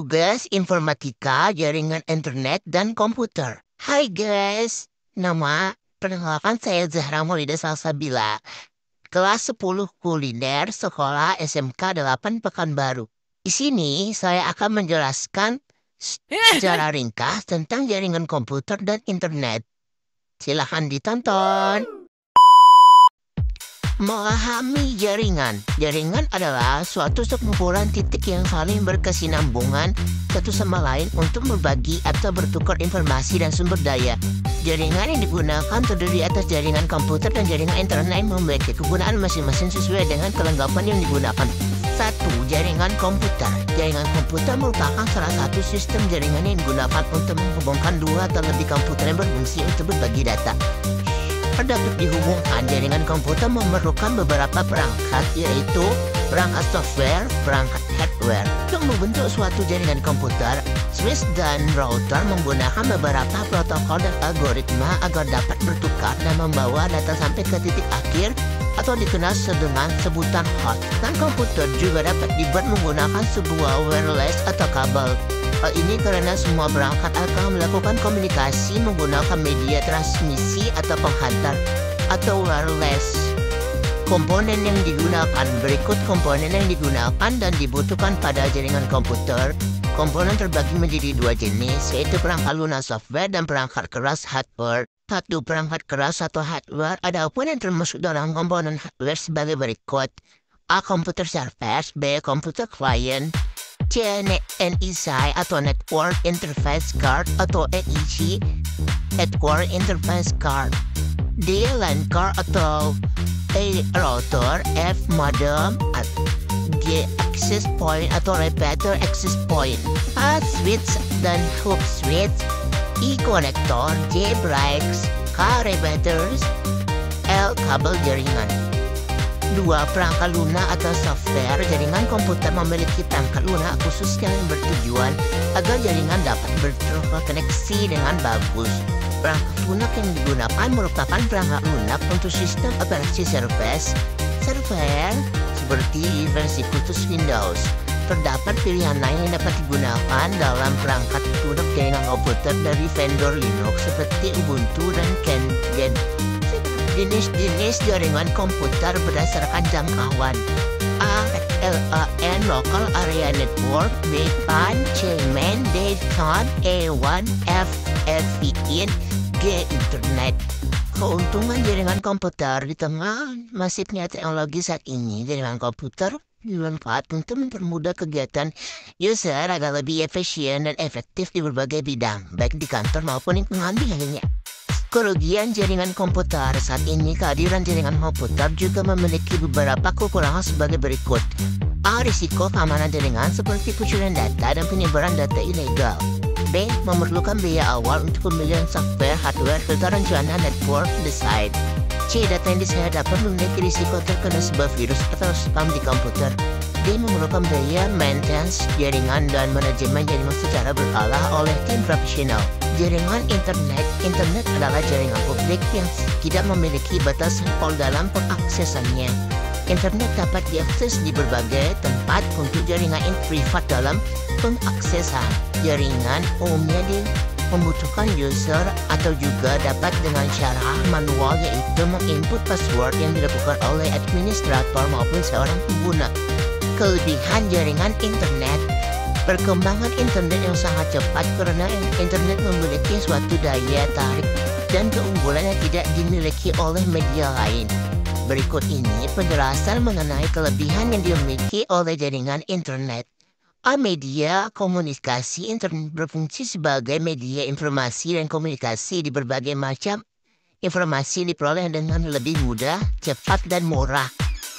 tugas informatika, jaringan internet, dan komputer. Hai guys, perkenalkan saya Zahra Maulida Salsabila, kelas 10 kuliner sekolah SMK 8 Pekanbaru. Di sini saya akan menjelaskan secara ringkas tentang jaringan komputer dan internet. Silahkan ditonton. Memahami jaringan. Jaringan adalah suatu sekumpulan titik yang saling berkesinambungan satu sama lain untuk berbagi atau bertukar informasi dan sumber daya. Jaringan yang digunakan terdiri atas jaringan komputer dan jaringan internet yang memiliki kegunaan masing-masing sesuai dengan kelengkapan yang digunakan. 1. Jaringan komputer. Jaringan komputer merupakan salah satu sistem jaringan yang digunakan untuk menghubungkan dua atau lebih komputer yang berfungsi untuk berbagi data. Dapat dihubungkan, jaringan komputer memerlukan beberapa perangkat, yaitu perangkat software, perangkat hardware. Untuk membentuk suatu jaringan komputer, switch dan router menggunakan beberapa protokol dan algoritma agar dapat bertukar dan membawa data sampai ke titik akhir atau dikenal dengan sebutan host. Dan komputer juga dapat dibuat menggunakan sebuah wireless atau kabel. Hal ini karena semua perangkat akan melakukan komunikasi menggunakan media transmisi atau penghantar atau wireless. Komponen yang digunakan. Berikut komponen yang digunakan dan dibutuhkan pada jaringan komputer. Komponen terbagi menjadi dua jenis, yaitu perangkat lunak software dan perangkat keras hardware. 1. Perangkat keras atau hardware. Adapun yang termasuk dalam komponen hardware sebagai berikut: A. Komputer service. B. Komputer client. C. NIC atau Network Interface Card atau NIC, Network Interface Card. D. LAN card atau A. Router. F. Modem. G. Access point atau Repeater Access Point. A. Switch dan Hook Switch. E. Konektor. J. Breaks. K. Repeaters. L. Kabel jaringan. 2. Perangkat lunak atau software. Jaringan komputer memiliki perangkat lunak khusus yang bertujuan agar jaringan dapat berkoneksi dengan bagus. Perangkat lunak yang digunakan merupakan perangkat lunak untuk sistem operasi server seperti versi khusus Windows. Terdapat pilihan lain yang dapat digunakan dalam perangkat lunak jaringan komputer dari vendor Linux seperti Ubuntu dan Kdenlive. Jenis-jenis jaringan komputer berdasarkan jangkauan. A. LAN Local Area Network. B. PAN. C. MAN. D. CON. E. WAN. F. FVIN. G. Internet. Keuntungan jaringan komputer. Di tengah masifnya teknologi saat ini, jaringan komputer dimanfaatkan untuk mempermudah kegiatan user agar lebih efisien dan efektif di berbagai bidang, baik di kantor maupun lingkungan lainnya. Kerugian jaringan komputer. Saat ini kehadiran jaringan komputer juga memiliki beberapa kekurangan sebagai berikut. A. Risiko keamanan jaringan seperti pencurian data dan penyebaran data ilegal. B. Memerlukan biaya awal untuk pembelian software, hardware, serta rencana network design. C. Data yang disediakan dapat memiliki risiko terkena sebuah virus atau spam di komputer. D. Memerlukan biaya maintenance jaringan dan manajemen jaringan secara berkala oleh tim profesional. Jaringan internet. Internet adalah jaringan publik yang tidak memiliki batasan dalam pengaksesannya. Internet dapat diakses di berbagai tempat untuk jaringan privat dalam pengaksesan. Jaringan umumnya membutuhkan user atau juga dapat dengan cara manual, yaitu menginput password yang dilakukan oleh administrator maupun seorang pengguna. Kelebihan jaringan internet. Perkembangan internet yang sangat cepat karena internet memiliki suatu daya tarik dan keunggulan yang tidak dimiliki oleh media lain. Berikut ini penjelasan mengenai kelebihan yang dimiliki oleh jaringan internet. A. Media komunikasi. Internet berfungsi sebagai media informasi dan komunikasi di berbagai macam informasi diperoleh dengan lebih mudah, cepat, dan murah.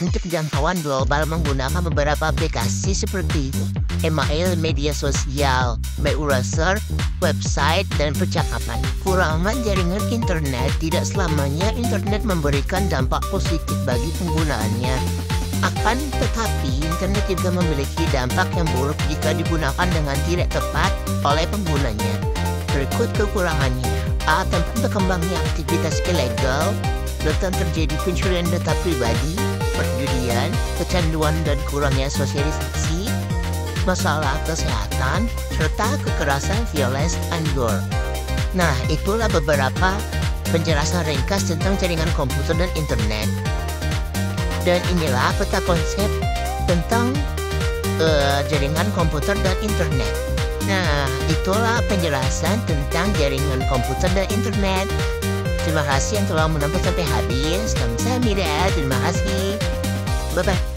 Untuk jangkauan global menggunakan beberapa aplikasi seperti email, media sosial, browser, website, dan percakapan. Kurangan jaringan internet. Tidak selamanya internet memberikan dampak positif bagi penggunaannya. Akan tetapi, internet juga memiliki dampak yang buruk jika digunakan dengan tidak tepat oleh penggunanya. Berikut kekurangannya. A. Tempat berkembangnya aktivitas ilegal. Rentan terjadi pencurian data pribadi, perjudian, kecanduan dan kurangnya sosialisasi. masalah kesehatan, serta kekerasan violence and gore. Nah, itulah beberapa penjelasan ringkas tentang jaringan komputer dan internet. Dan inilah peta konsep tentang jaringan komputer dan internet. Nah, itulah penjelasan tentang jaringan komputer dan internet. Terima kasih yang telah menonton sampai habis. Kamsahamnida. Terima kasih. Bye-bye.